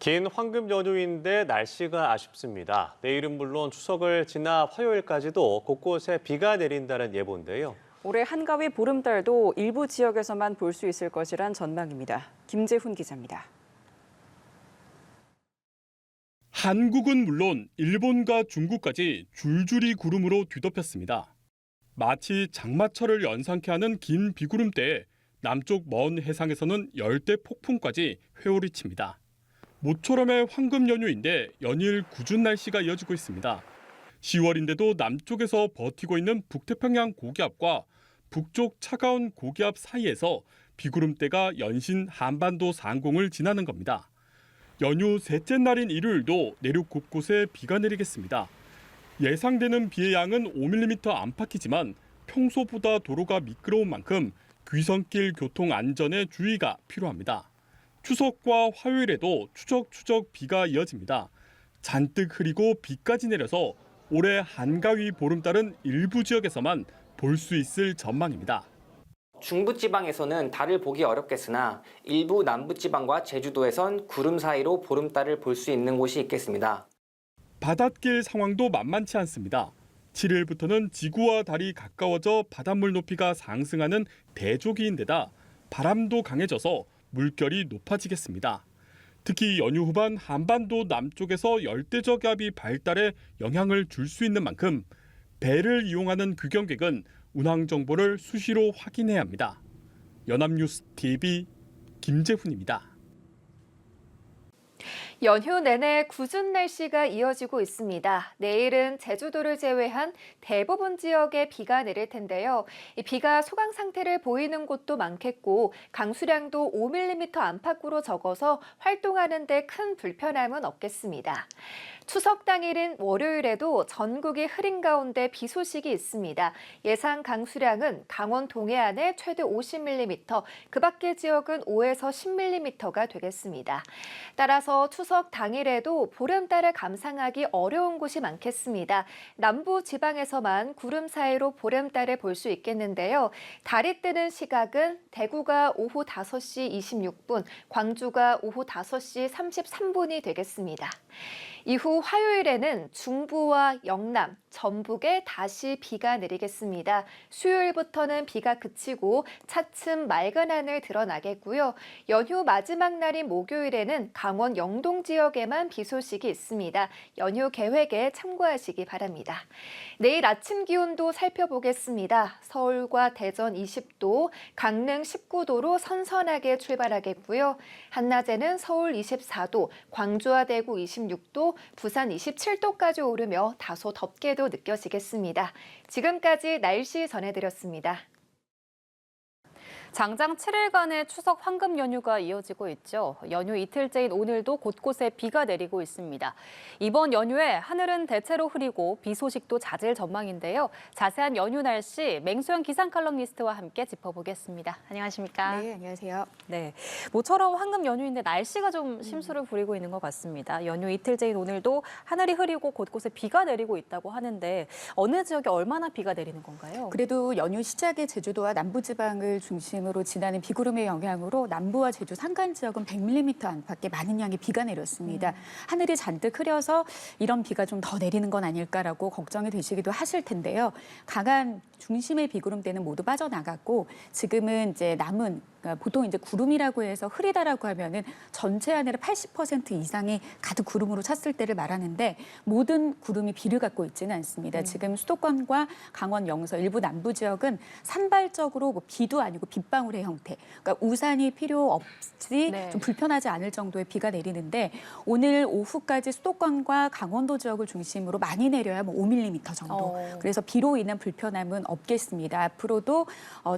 긴 황금 연휴인데 날씨가 아쉽습니다. 내일은 물론 추석을 지나 화요일까지도 곳곳에 비가 내린다는 예보인데요. 올해 한가위 보름달도 일부 지역에서만 볼 수 있을 것이란 전망입니다. 김재훈 기자입니다. 한국은 물론 일본과 중국까지 줄줄이 구름으로 뒤덮였습니다. 마치 장마철을 연상케 하는 긴 비구름대에 남쪽 먼 해상에서는 열대 폭풍까지 회오리칩니다. 모처럼의 황금 연휴인데 연일 궂은 날씨가 이어지고 있습니다. 10월인데도 남쪽에서 버티고 있는 북태평양 고기압과 북쪽 차가운 고기압 사이에서 비구름대가 연신 한반도 상공을 지나는 겁니다. 연휴 셋째 날인 일요일도 내륙 곳곳에 비가 내리겠습니다. 예상되는 비의 양은 5mm 안팎이지만 평소보다 도로가 미끄러운 만큼 귀성길 교통 안전에 주의가 필요합니다. 추석과 화요일에도 추적추적 비가 이어집니다. 잔뜩 흐리고 비까지 내려서 올해 한가위 보름달은 일부 지역에서만 볼 수 있을 전망입니다. 중부지방에서는 달을 보기 어렵겠으나 일부 남부지방과 제주도에선 구름 사이로 보름달을 볼 수 있는 곳이 있겠습니다. 바닷길 상황도 만만치 않습니다. 7일부터는 지구와 달이 가까워져 바닷물 높이가 상승하는 대조기인데다 바람도 강해져서 물결이 높아지겠습니다. 특히 연휴 후반 한반도 남쪽에서 열대적 압이 발달해 영향을 줄 수 있는 만큼 배를 이용하는 귀경객은 운항 정보를 수시로 확인해야 합니다. 연합뉴스 TV 김재훈입니다. 연휴 내내 궂은 날씨가 이어지고 있습니다. 내일은 제주도를 제외한 대부분 지역에 비가 내릴 텐데요. 이 비가 소강 상태를 보이는 곳도 많겠고 강수량도 5mm 안팎으로 적어서 활동하는 데 큰 불편함은 없겠습니다. 추석 당일인 월요일에도 전국이 흐린 가운데 비 소식이 있습니다. 예상 강수량은 강원 동해안에 최대 50mm, 그 밖의 지역은 5에서 10mm가 되겠습니다. 따라서 추석 당일에도 보름달을 감상하기 어려운 곳이 많겠습니다. 남부 지방에서만 구름 사이로 보름달을 볼 수 있겠는데요. 달이 뜨는 시각은 대구가 오후 5시 26분, 광주가 오후 5시 33분이 되겠습니다. 이후 화요일에는 중부와 영남, 전북에 다시 비가 내리겠습니다. 수요일부터는 비가 그치고 차츰 맑은 하늘 드러나겠고요. 연휴 마지막 날인 목요일에는 강원 영동 지역에만 비 소식이 있습니다. 연휴 계획에 참고하시기 바랍니다. 내일 아침 기온도 살펴보겠습니다. 서울과 대전 20도, 강릉 19도로 선선하게 출발하겠고요. 한낮에는 서울 24도, 광주와 대구 26도, 부산 27도까지 오르며 다소 덥게도 느껴지겠습니다. 지금까지 날씨 전해드렸습니다. 장장 7일간의 추석 황금 연휴가 이어지고 있죠. 연휴 이틀째인 오늘도 곳곳에 비가 내리고 있습니다. 이번 연휴에 하늘은 대체로 흐리고 비 소식도 잦을 전망인데요. 자세한 연휴 날씨 맹수영 기상 칼럼니스트와 함께 짚어보겠습니다. 안녕하십니까? 네, 안녕하세요. 네, 모처럼 황금 연휴인데 날씨가 좀 심수를 부리고 있는 것 같습니다. 연휴 이틀째인 오늘도 하늘이 흐리고 곳곳에 비가 내리고 있다고 하는데 어느 지역에 얼마나 비가 내리는 건가요? 그래도 연휴 시작에 제주도와 남부지방을 중심으로 지나는 비구름의 영향으로 남부와 제주 산간 지역은 100mm 안팎의 많은 양의 비가 내렸습니다. 하늘이 잔뜩 흐려서 이런 비가 좀 더 내리는 건 아닐까라고 걱정이 되시기도 하실 텐데요. 강한 중심의 비구름대는 모두 빠져나갔고 지금은 이제 남은 그러니까 보통 이제 구름이라고 해서 흐리다라고 하면은 전체 하늘의 80% 이상이 가득 구름으로 찼을 때를 말하는데 모든 구름이 비를 갖고 있지는 않습니다. 지금 수도권과 강원 영서 일부 남부 지역은 산발적으로 뭐 비도 아니고 빗방울의 형태. 그러니까 우산이 필요 없이 좀 불편하지 않을 정도의 비가 내리는데 오늘 오후까지 수도권과 강원도 지역을 중심으로 많이 내려야 뭐 5mm 정도. 그래서 비로 인한 불편함은 없겠습니다. 앞으로도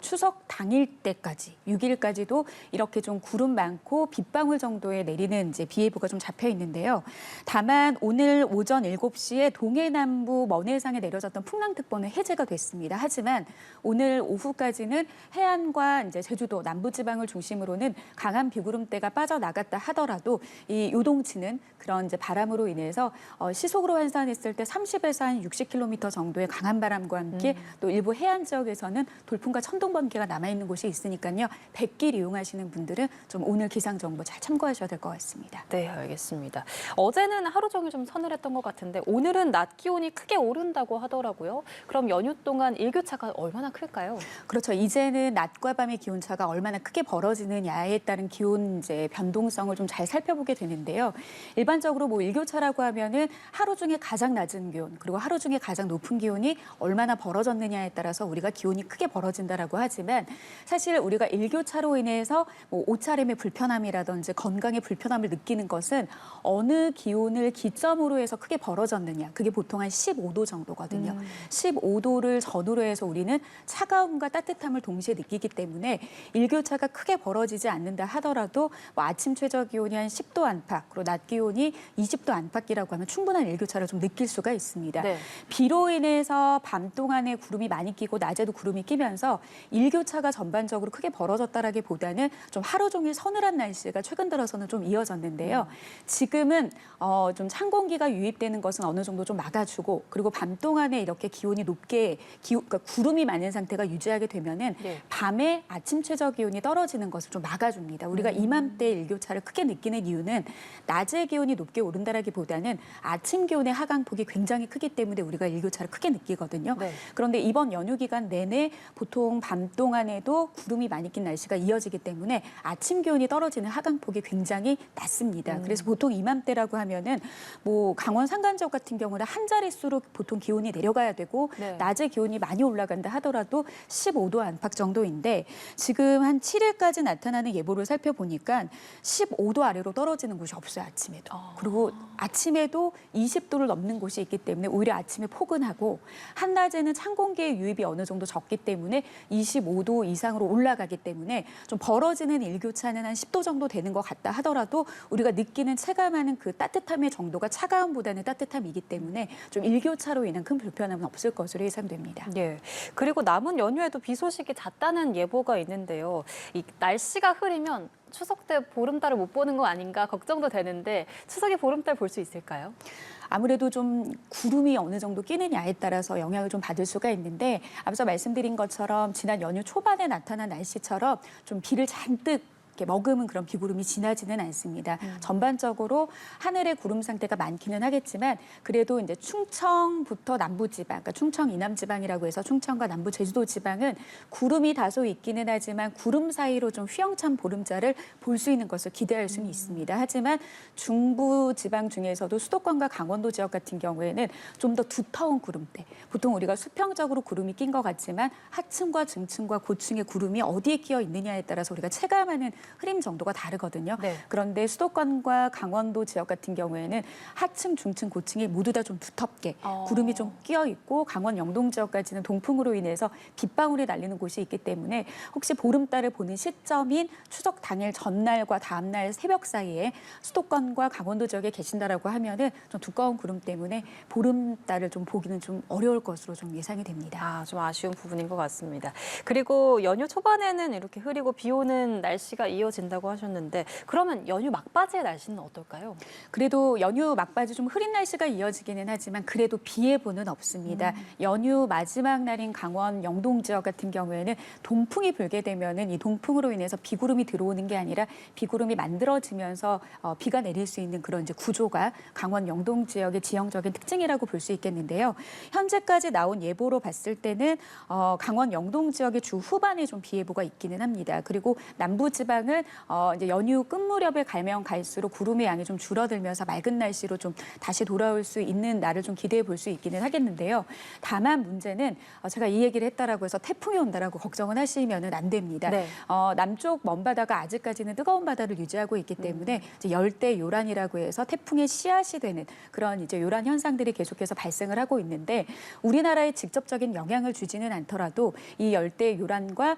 추석 당일 때까지 6일까지도 이렇게 좀 구름 많고 빗방울 정도에 내리는 이제 비 예보가 좀 잡혀 있는데요. 다만 오늘 오전 7시에 동해남부 먼해상에 내려졌던 풍랑특보는 해제가 됐습니다. 하지만 오늘 오후까지는 해안과 이제 제주도 남부지방을 중심으로는 강한 비구름대가 빠져나갔다 하더라도 이 요동치는 그런 이제 바람으로 인해서 시속으로 환산했을 때 30에서 한 60km 정도의 강한 바람과 함께 또 일부 해안 지역에서는 돌풍과 천둥 번개가 남아 있는 곳이 있으니까요. 백길 이용하시는 분들은 좀 오늘 기상 정보 잘 참고하셔야 될 것 같습니다. 네, 알겠습니다. 어제는 하루 종일 좀 서늘했던 것 같은데 오늘은 낮 기온이 크게 오른다고 하더라고요. 그럼 연휴 동안 일교차가 얼마나 클까요? 그렇죠. 이제는 낮과 밤의 기온차가 얼마나 크게 벌어지느냐에 따른 기온 이제 변동성을 좀 잘 살펴보게 되는데요. 일반적으로 뭐 일교차라고 하면은 하루 중에 가장 낮은 기온 그리고 하루 중에 가장 높은 기온이 얼마나 벌어졌느냐에 따라서 우리가 기온이 크게 벌어진다라고 하지만 사실 우리가 일교차로 인해서 뭐 옷차림의 불편함이라든지 건강의 불편함을 느끼는 것은 어느 기온을 기점으로 해서 크게 벌어졌느냐. 그게 보통 한 15도 정도거든요. 15도를 전후로 해서 우리는 차가움과 따뜻함을 동시에 느끼기 때문에 일교차가 크게 벌어지지 않는다 하더라도 뭐 아침 최저 기온이 한 10도 안팎, 그리고 낮 기온이 20도 안팎이라고 하면 충분한 일교차를 좀 느낄 수가 있습니다. 네. 비로 인해서 밤 동안에 구름이 많이 끼고 낮에도 구름이 끼면서 일교차가 전반적으로 크게 벌어졌다라기보다는 좀 하루 종일 서늘한 날씨가 최근 들어서는 좀 이어졌는데요. 지금은 좀 찬 공기가 유입되는 것은 어느 정도 좀 막아주고 그리고 밤 동안에 이렇게 기온이 높게 그러니까 구름이 많은 상태가 유지하게 되면은 네. 밤에 아침 최저 기온이 떨어지는 것을 좀 막아줍니다. 우리가 이맘때 일교차를 크게 느끼는 이유는 낮의 기온이 높게 오른다라기보다는 아침 기온의 하강폭이 굉장히 크기 때문에 우리가 일교차를 크게 느끼거든요. 네. 그런데 이번 연휴 기간 내내 보통 밤 동안에도 구름이 많이 낀 날씨가 이어지기 때문에 아침 기온이 떨어지는 하강폭이 굉장히 낮습니다. 그래서 보통 이맘때라고 하면은 뭐 강원 산간 지역 같은 경우는 한 자릿수로 보통 기온이 내려가야 되고 네. 낮에 기온이 많이 올라간다 하더라도 15도 안팎 정도인데 지금 한 7일까지 나타나는 예보를 살펴보니까 15도 아래로 떨어지는 곳이 없어요, 아침에도. 그리고 아침에도 20도를 넘는 곳이 있기 때문에 오히려 아침에 포근하고 한낮에는 찬 공기의 유입이 어느 정도 적기 때문에 25도 이상으로 올라가기 때문에 좀 벌어지는 일교차는 한 10도 정도 되는 것 같다 하더라도 우리가 느끼는 체감하는 그 따뜻함의 정도가 차가움보다는 따뜻함이기 때문에 좀 일교차로 인한 큰 불편함은 없을 것으로 예상됩니다. 예. 그리고 남은 연휴에도 비 소식이 잦다는 예보가 있는데요. 이 날씨가 흐리면 추석 때 보름달을 못 보는 거 아닌가 걱정도 되는데 추석에 보름달 볼 수 있을까요? 아무래도 좀 구름이 어느 정도 끼느냐에 따라서 영향을 좀 받을 수가 있는데 앞서 말씀드린 것처럼 지난 연휴 초반에 나타난 날씨처럼 좀 비를 잔뜩 이렇게 머금은 그런 비구름이 지나지는 않습니다. 전반적으로 하늘에 구름 상태가 많기는 하겠지만 그래도 이제 충청부터 남부지방, 그러니까 충청 이남지방이라고 해서 충청과 남부 제주도 지방은 구름이 다소 있기는 하지만 구름 사이로 좀 휘영찬 보름자를 볼 수 있는 것을 기대할 수는 있습니다. 하지만 중부 지방 중에서도 수도권과 강원도 지역 같은 경우에는 좀 더 두터운 구름대. 보통 우리가 수평적으로 구름이 낀 것 같지만 하층과 중층과 고층의 구름이 어디에 끼어 있느냐에 따라서 우리가 체감하는 흐림 정도가 다르거든요. 네. 그런데 수도권과 강원도 지역 같은 경우에는 하층, 중층, 고층이 모두 다 좀 두텁게 구름이 좀 끼어 있고 강원 영동 지역까지는 동풍으로 인해서 빗방울이 날리는 곳이 있기 때문에 혹시 보름달을 보는 시점인 추석 당일 전날과 다음날 새벽 사이에 수도권과 강원도 지역에 계신다라고 하면은 좀 두꺼운 구름 때문에 보름달을 좀 보기는 좀 어려울 것으로 좀 예상이 됩니다. 좀 아쉬운 부분인 것 같습니다. 그리고 연휴 초반에는 이렇게 흐리고 비 오는 날씨가 이어진다고 하셨는데 그러면 연휴 막바지의 날씨는 어떨까요? 그래도 연휴 막바지 좀 흐린 날씨가 이어지기는 하지만 그래도 비 예보는 없습니다. 연휴 마지막 날인 강원 영동 지역 같은 경우에는 동풍이 불게 되면은 이 동풍으로 인해서 비구름이 들어오는 게 아니라 비구름이 만들어지면서 비가 내릴 수 있는 그런 이제 구조가 강원 영동 지역의 지형적인 특징이라고 볼 수 있겠는데요. 현재까지 나온 예보로 봤을 때는 강원 영동 지역의 주 후반에 좀 비 예보가 있기는 합니다. 그리고 남부 지방은 이제 연휴 끝 무렵에 가면 갈수록 구름의 양이 좀 줄어들면서 맑은 날씨로 좀 다시 돌아올 수 있는 날을 좀 기대해 볼 수 있기는 하겠는데요. 다만 문제는 제가 이 얘기를 했다라고 해서 태풍이 온다라고 걱정을 하시면은 안 됩니다. 네. 남쪽 먼바다가 아직까지는 뜨거운 바다를 유지하고 있기 때문에 이제 열대 요란이라고 해서 태풍의 씨앗이 되는 그런 이제 요란 현상들이 계속해서 발생을 하고 있는데 우리나라에 직접적인 영향을 주지는 않더라도 이 열대 요란과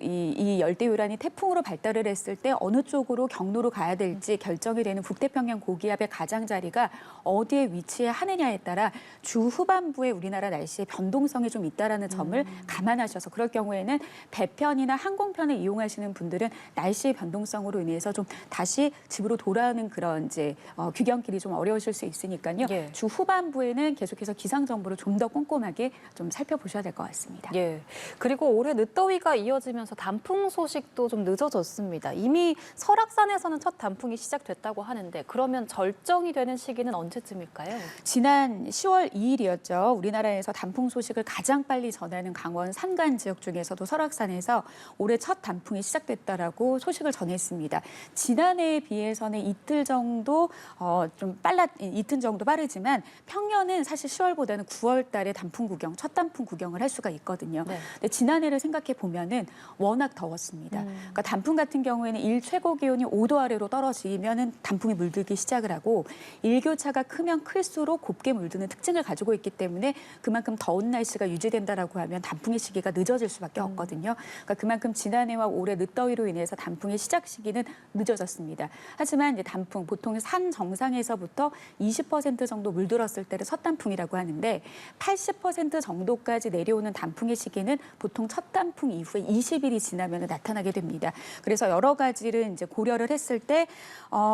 이 열대 요란이 태풍으로 발전 발달을 했을 때 어느 쪽으로 경로로 가야 될지 결정이 되는 북태평양 고기압의 가장자리가 어디에 위치하느냐에 따라 주 후반부에 우리나라 날씨의 변동성이 좀 있다라는 점을 감안하셔서 그럴 경우에는 배편이나 항공편을 이용하시는 분들은 날씨의 변동성으로 인해서 좀 다시 집으로 돌아오는 그런 이제 귀경길이 좀 어려우실 수 있으니까요. 예. 주 후반부에는 계속해서 기상 정보를 좀 더 꼼꼼하게 좀 살펴보셔야 될 것 같습니다. 예. 그리고 올해 늦더위가 이어지면서 단풍 소식도 좀 늦어졌습니다. 이미 설악산에서는 첫 단풍이 시작됐다고 하는데 그러면 절정이 되는 시기는 언제쯤일까요? 지난 10월 2일이었죠. 우리나라에서 단풍 소식을 가장 빨리 전하는 강원 산간 지역 중에서도 설악산에서 올해 첫 단풍이 시작됐다라고 소식을 전했습니다. 지난해에 비해서는 이틀 정도 이틀 정도 빠르지만 평년은 사실 10월보다는 9월 달에 단풍 구경, 첫 단풍 구경을 할 수가 있거든요. 네. 근데 지난해를 생각해 보면은 워낙 더웠습니다. 그러니까 단풍 같은 경우에는 일 최고 기온이 5도 아래로 떨어지면은 단풍이 물들기 시작을 하고 일교차가 크면 클수록 곱게 물드는 특징을 가지고 있기 때문에 그만큼 더운 날씨가 유지된다라고 하면 단풍의 시기가 늦어질 수밖에 없거든요. 그러니까 그만큼 지난해와 올해 늦더위로 인해서 단풍의 시작 시기는 늦어졌습니다. 하지만 이제 단풍 보통 산 정상에서부터 20% 정도 물들었을 때를 첫 단풍이라고 하는데 80% 정도까지 내려오는 단풍의 시기는 보통 첫 단풍 이후에 20일이 지나면 나타나게 됩니다. 그래서 여러 가지를 이제 고려를 했을 때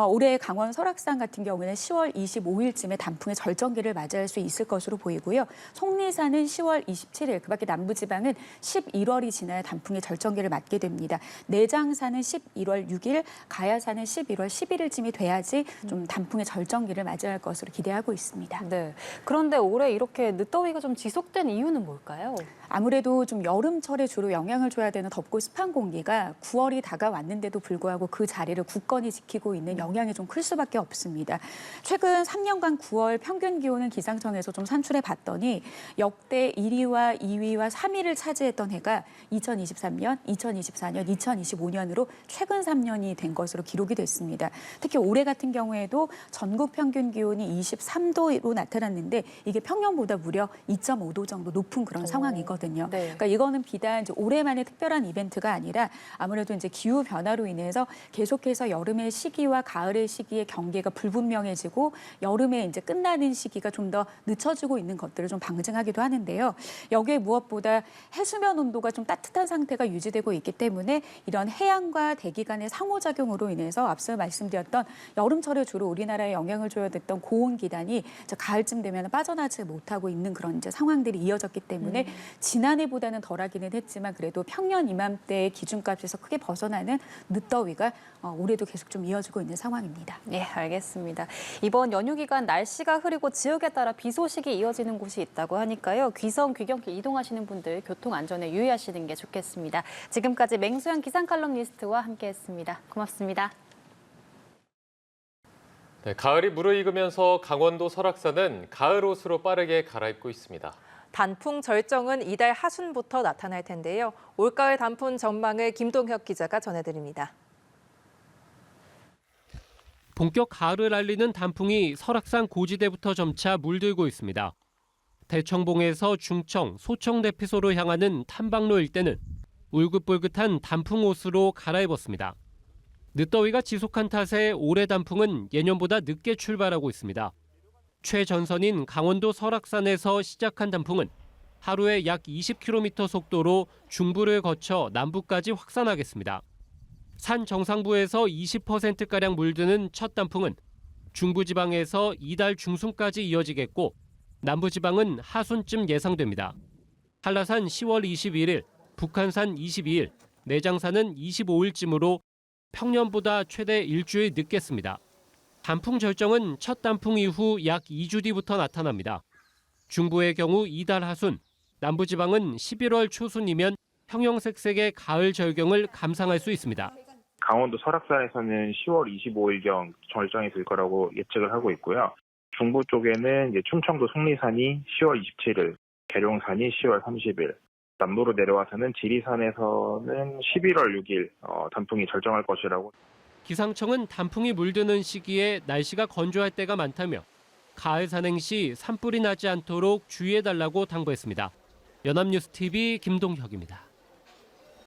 올해 강원 설악산 같은 경우에는 10월 25일쯤에 단풍의 절정기를 맞이할 수 있을 것으로 보이고요. 속리산은 10월 27일, 그밖에 남부지방은 11월이 지나야 단풍의 절정기를 맞게 됩니다. 내장산은 11월 6일, 가야산은 11월 11일쯤이 돼야지 좀 단풍의 절정기를 맞이할 것으로 기대하고 있습니다. 네. 그런데 올해 이렇게 늦더위가 좀 지속된 이유는 뭘까요? 아무래도 좀 여름철에 주로 영향을 줘야 되는 덥고 습한 공기가 9월이 다가왔는데도 불구하고 그 자리를 굳건히 지키고 있는 영향이 좀 클 수밖에 없습니다. 최근 3년간 9월 평균 기온은 기상청에서 좀 산출해 봤더니 역대 1위와 2위와 3위를 차지했던 해가 2023년, 2024년, 2025년으로 최근 3년이 된 것으로 기록이 됐습니다. 특히 올해 같은 경우에도 전국 평균 기온이 23도로 나타났는데 이게 평년보다 무려 2.5도 정도 높은 그런 상황이거든요. 네. 그러니까 이거는 비단 이제 올해만의 특별한 이벤트가 아니라 아무래도 이제 기후 변화로 인해서 계속해서 여름의 시기와 가을의 시기의 경계가 불분명해지고 여름에 이제 끝나는 시기가 좀 더 늦춰지고 있는 것들을 좀 방증하기도 하는데요. 여기에 무엇보다 해수면 온도가 좀 따뜻한 상태가 유지되고 있기 때문에 이런 해양과 대기 간의 상호작용으로 인해서 앞서 말씀드렸던 여름철에 주로 우리나라에 영향을 줘야 됐던 고온 기단이 가을쯤 되면 빠져나지 못하고 있는 그런 이제 상황들이 이어졌기 때문에 지난해보다는 덜하기는 했지만 그래도 평년 이맘때의 기준값에서 크게 벗어나는 늦더위가 올해도 계속 좀 이어지고 있는 상황입니다. 네, 알겠습니다. 이번 연휴 기간 날씨가 흐리고 지역에 따라 비 소식이 이어지는 곳이 있다고 하니까요. 귀성, 귀경길 이동하시는 분들 교통 안전에 유의하시는 게 좋겠습니다. 지금까지 맹수영 기상 칼럼니스트와 함께했습니다. 고맙습니다. 네, 가을이 무르익으면서 강원도 설악산은 가을 옷으로 빠르게 갈아입고 있습니다. 단풍 절정은 이달 하순부터 나타날 텐데요. 올가을 단풍 전망을 김동혁 기자가 전해드립니다. 본격 가을을 알리는 단풍이 설악산 고지대부터 점차 물들고 있습니다. 대청봉에서 중청, 소청 대피소로 향하는 탐방로 일대는 울긋불긋한 단풍 옷으로 갈아입었습니다. 늦더위가 지속한 탓에 올해 단풍은 예년보다 늦게 출발하고 있습니다. 최전선인 강원도 설악산에서 시작한 단풍은 하루에 약 20km 속도로 중부를 거쳐 남부까지 확산하겠습니다. 산 정상부에서 20%가량 물드는 첫 단풍은 중부지방에서 이달 중순까지 이어지겠고 남부지방은 하순쯤 예상됩니다. 한라산 10월 21일, 북한산 22일, 내장산은 25일쯤으로 평년보다 최대 일주일 늦겠습니다. 단풍 절정은 첫 단풍 이후 약 2주 뒤부터 나타납니다. 중부의 경우 이달 하순, 남부지방은 11월 초순이면 형형색색의 가을 절경을 감상할 수 있습니다. 강원도 설악산에서는 10월 25일경 절정이 될 거라고 예측을 하고 있고요. 중부 쪽에는 이제 충청도 속리산이 10월 27일, 계룡산이 10월 30일, 남부로 내려와서는 지리산에서는 11월 6일 단풍이 절정할 것이라고. 기상청은 단풍이 물드는 시기에 날씨가 건조할 때가 많다며 가을 산행 시 산불이 나지 않도록 주의해달라고 당부했습니다. 연합뉴스 TV 김동혁입니다.